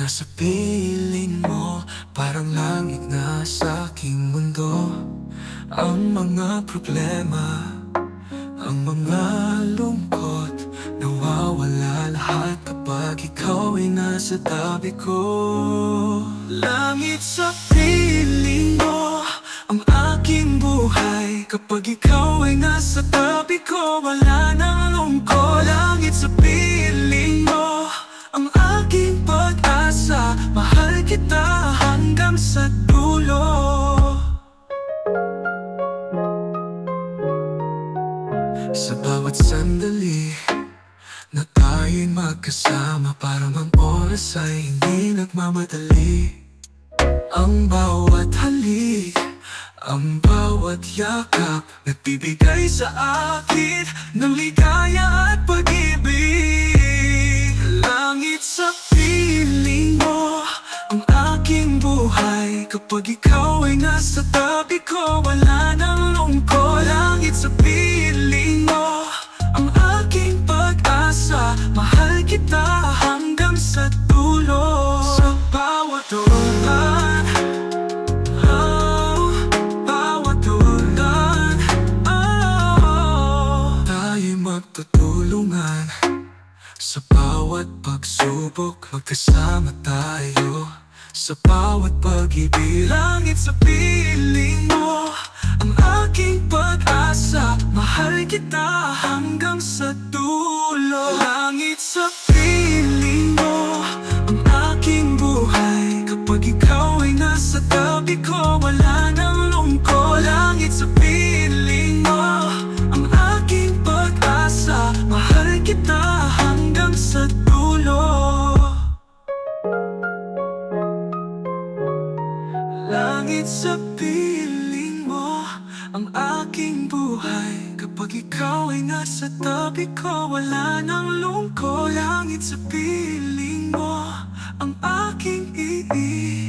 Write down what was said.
nasa piling mo, parang langit na sa aking mundo. Ang mga problema, ang mga lungkot, nawawala lahat kapag ikaw ay nasa tabi ko. Langit sa piling mo, ang aking buhay. Kapag ikaw ay nasa tabi ko, wala nang lungkot. Langit sa piling mo, ang aking pag-asa. Mahal kita hanggang sa dulo. Sa bawat sandali na tayo'y magkasama, parang ang oras ay hindi nagmamadali. Ang bawat halik, ang bawat yakap, nagbibigay sa akin ng ligaya at pag-ibig. Langit sa piling mo, ang aking buhay. Kapag ikaw ay nasa tabi ko, wala nang lungkot. Langit sa piling mo, ang aking pag-asa. Mahal kita hanggang sa dulo. Sa bawat ulan, tayo'y magtutulungan. Sa bawat pagsubok, magkasama tayo. Sa bawat pag-ibig, langit sa piling mo, ang aking pag-asa. Mahal kita hanggang sa dulo. Langit sa piling mo, ang aking buhay. Kapag ikaw ay nasa tabi ko, wala nang lungkot. Langit sa piling mo, ang aking pag-asa. Mahal kita hanggang sa dulo. Langit sa piling mo, ang aking buhay. Kapag ikaw ay nasa tabi ko, wala nang lungkot. Langit sa piling mo, ang aking iibig.